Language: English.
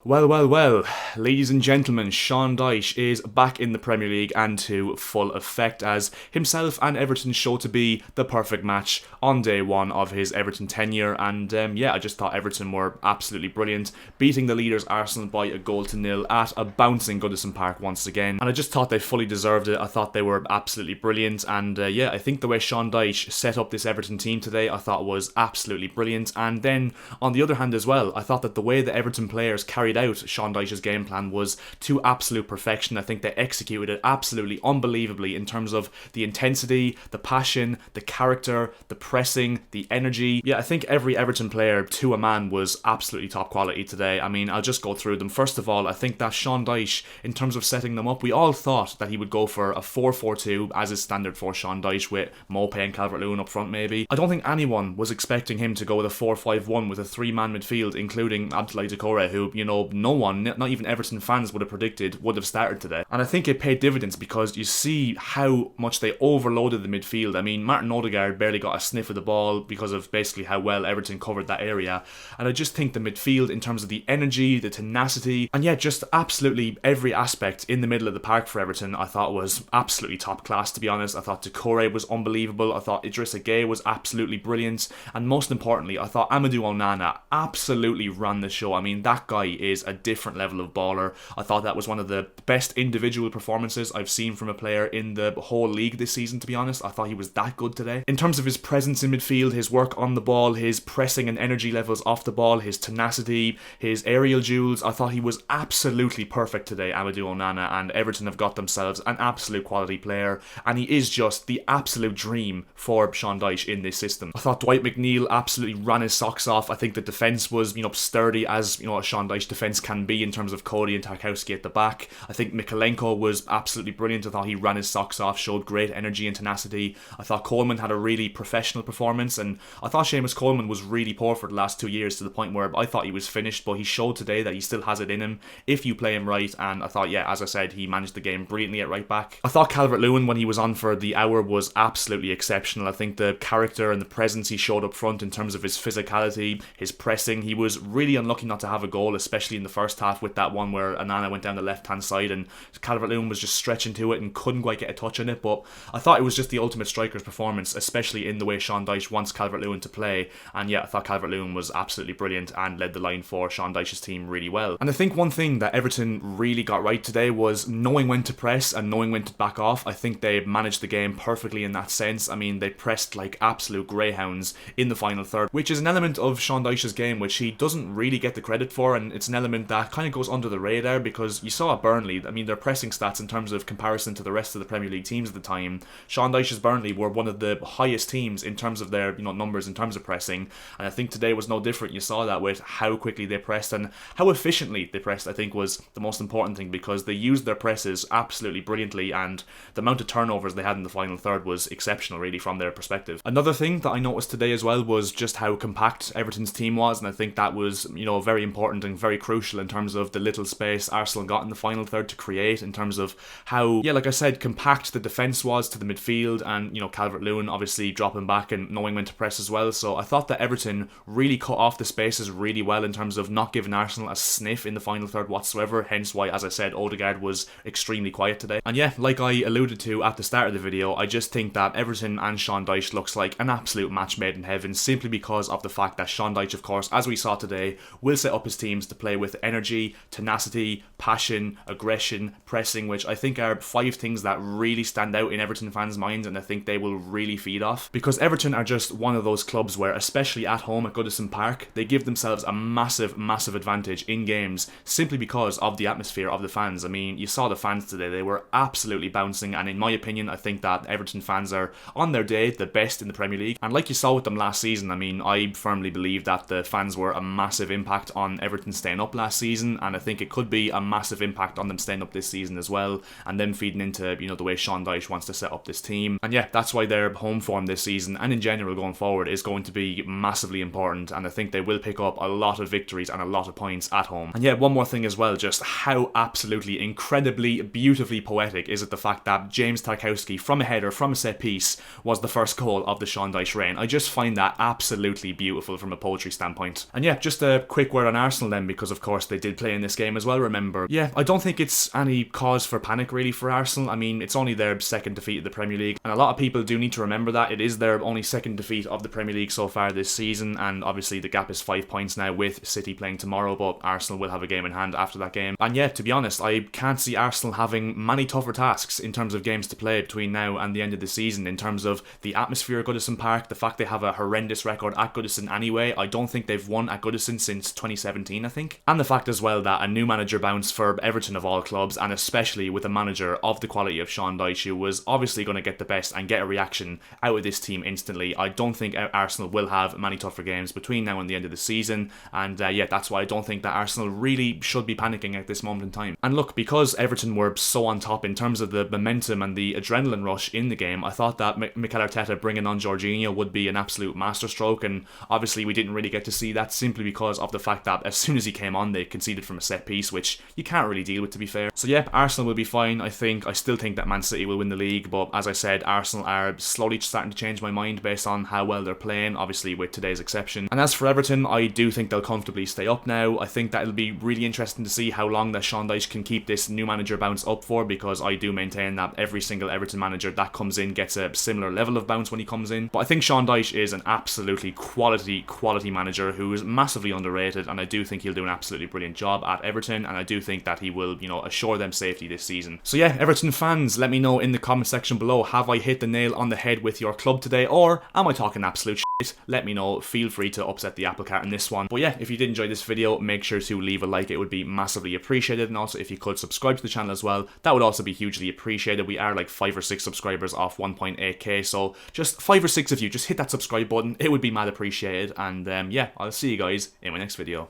Well, ladies and gentlemen, Sean Dyche is back in the Premier League and to full effect as himself and Everton show to be the perfect match on day one of his Everton tenure. And I just thought Everton were absolutely brilliant, beating the leaders Arsenal by 1-0 at a bouncing Goodison Park once again. And I just thought they fully deserved it. I thought they were absolutely brilliant. And I think the way Sean Dyche set up this Everton team today, I thought was absolutely brilliant. And then on the other hand as well, I thought that the way the Everton players carried out Sean Dyche's game plan was to absolute perfection. I think they executed it absolutely unbelievably in terms of the intensity, the passion, the character, the pressing, the energy. Yeah, I think every Everton player to a man was absolutely top quality today. I mean, I'll just go through them. First of all, I think that Sean Dyche, in terms of setting them up, we all thought that he would go for a 4-4-2 as is standard for Sean Dyche with Maupay and Calvert-Lewin up front maybe. I don't think anyone was expecting him to go with a 4-5-1 with a three-man midfield, including Abdoulaye Doucouré, who, no one, not even Everton fans would have predicted would have started today. And I think it paid dividends because you see how much they overloaded the midfield. I mean, Martin Odegaard barely got a sniff of the ball because of basically how well Everton covered that area. And I just think the midfield, in terms of the energy, the tenacity, and just absolutely every aspect in the middle of the park for Everton, I thought was absolutely top class, to be honest. I thought Doucouré was unbelievable. I thought Idrissa Gueye was absolutely brilliant. And most importantly, I thought AMADOU ONANA absolutely ran the show. I mean, that guy is a different level of baller. I thought that was one of the best individual performances I've seen from a player in the whole league this season, to be honest. I thought he was that good today. In terms of his presence in midfield, his work on the ball, his pressing and energy levels off the ball, his tenacity, his aerial duels, I thought he was absolutely perfect today, AMADOU ONANA, and Everton have got themselves an absolute quality player, and he is just the absolute dream for Sean Dyche in this system. I thought Dwight McNeil absolutely ran his socks off. I think the defence was, sturdy as, a Sean Dyche defence can be in terms of Cody and Tarkowski at the back. I think Mikalenko was absolutely brilliant. I thought he ran his socks off, showed great energy and tenacity. I thought Coleman had a really professional performance, and I thought Seamus Coleman was really poor for the last 2 years to the point where I thought he was finished, but he showed today that he still has it in him if you play him right, and I thought, as I said, he managed the game brilliantly at right back. I thought Calvert-Lewin, when he was on for the hour, was absolutely exceptional. I think the character and the presence he showed up front in terms of his physicality, his pressing, he was really unlucky not to have a goal, especially in the first half with that one where Onana went down the left-hand side and Calvert-Lewin was just stretching to it and couldn't quite get a touch on it. But I thought it was just the ultimate striker's performance, especially in the way Sean Dyche wants Calvert-Lewin to play. And I thought Calvert-Lewin was absolutely brilliant and led the line for Sean Dyche's team really well. And I think one thing that Everton really got right today was knowing when to press and knowing when to back off. I think they managed the game perfectly in that sense. I mean, they pressed like absolute greyhounds in the final third, which is an element of Sean Dyche's game which he doesn't really get the credit for, and it's an element that kind of goes under the radar because you saw at Burnley, I mean, their pressing stats in terms of comparison to the rest of the Premier League teams at the time, Sean Dyche's Burnley were one of the highest teams in terms of their numbers in terms of pressing, and I think today was no different. You saw that with how quickly they pressed and how efficiently they pressed. I think was the most important thing because they used their presses absolutely brilliantly, and the amount of turnovers they had in the final third was exceptional really from their perspective. Another thing that I noticed today as well was just how compact Everton's team was, and I think that was very important and very crucial in terms of the little space Arsenal got in the final third to create, in terms of how, like I said, compact the defence was to the midfield, and Calvert-Lewin obviously dropping back and knowing when to press as well. So I thought that Everton really cut off the spaces really well in terms of not giving Arsenal a sniff in the final third whatsoever, hence why, as I said, Odegaard was extremely quiet today. And like I alluded to at the start of the video, I just think that Everton and Sean Dyche looks like an absolute match made in heaven, simply because of the fact that Sean Dyche, of course, as we saw today, will set up his teams to play with energy, tenacity, passion, aggression, pressing, which I think are 5 things that really stand out in Everton fans' minds, and I think they will really feed off. Because Everton are just one of those clubs where, especially at home at Goodison Park, they give themselves a massive advantage in games simply because of the atmosphere of the fans. I mean, you saw the fans today, they were absolutely bouncing, and in my opinion, I think that Everton fans are, on their day, the best in the Premier League. And like you saw with them last season, I mean, I firmly believe that the fans were a massive impact on Everton staying up last season, and I think it could be a massive impact on them staying up this season as well, and then feeding into, the way Sean Dyche wants to set up this team. And that's why their home form this season, and in general going forward, is going to be massively important, and I think they will pick up a lot of victories and a lot of points at home. And one more thing as well, just how absolutely incredibly beautifully poetic is it the fact that James Tarkowski, from a header, from a set piece, was the first goal of the Sean Dyche reign. I just find that absolutely beautiful from a poetry standpoint. And just a quick word on Arsenal then, because of of course they did play in this game as well, remember. Yeah, I don't think it's any cause for panic really for Arsenal. I mean, it's only their second defeat of the Premier League, and a lot of people do need to remember that. It is their only second defeat of the Premier League so far this season, and obviously the gap is 5 points now with City playing tomorrow, but Arsenal will have a game in hand after that game. And yeah, to be honest, I can't see Arsenal having many tougher tasks in terms of games to play between now and the end of the season, in terms of the atmosphere at Goodison Park, the fact they have a horrendous record at Goodison anyway. I don't think they've won at Goodison since 2017, I think. And the fact as well that a new manager bounce for Everton of all clubs, and especially with a manager of the quality of Sean Dyche, who was obviously going to get the best and get a reaction out of this team instantly. I don't think Arsenal will have many tougher games between now and the end of the season, and yeah, that's why I don't think that Arsenal really should be panicking at this moment in time. And look, because Everton were so on top in terms of the momentum and the adrenaline rush in the game, I thought that Mikel Arteta bringing on Jorginho would be an absolute masterstroke, and obviously we didn't really get to see that simply because of the fact that as soon as he came on they conceded from a set piece, which you can't really deal with, to be fair. So yeah, Arsenal will be fine, I think. I still think that Man City will win the league, but as I said, Arsenal are slowly starting to change my mind based on how well they're playing, obviously with today's exception. And as for Everton, I do think they'll comfortably stay up now. I think that it'll be really interesting to see how long that Sean Dyche can keep this new manager bounce up for, because I do maintain that every single Everton manager that comes in gets a similar level of bounce when he comes in. But I think Sean Dyche is an absolutely quality manager who is massively underrated, and I do think he'll do an absolutely brilliant job at Everton, and I do think that he will, assure them safety this season. So yeah, Everton fans, let me know in the comment section below, have I hit the nail on the head with your club today, or am I talking absolute shit? Let me know. Feel free to upset the apple cart in this one. But yeah, if you did enjoy this video, make sure to leave a like. It would be massively appreciated, and also if you could subscribe to the channel as well, that would also be hugely appreciated. We are like 5 or 6 subscribers off 1.8k, so just 5 or 6 of you, just hit that subscribe button. It would be mad appreciated, and yeah, I'll see you guys in my next video.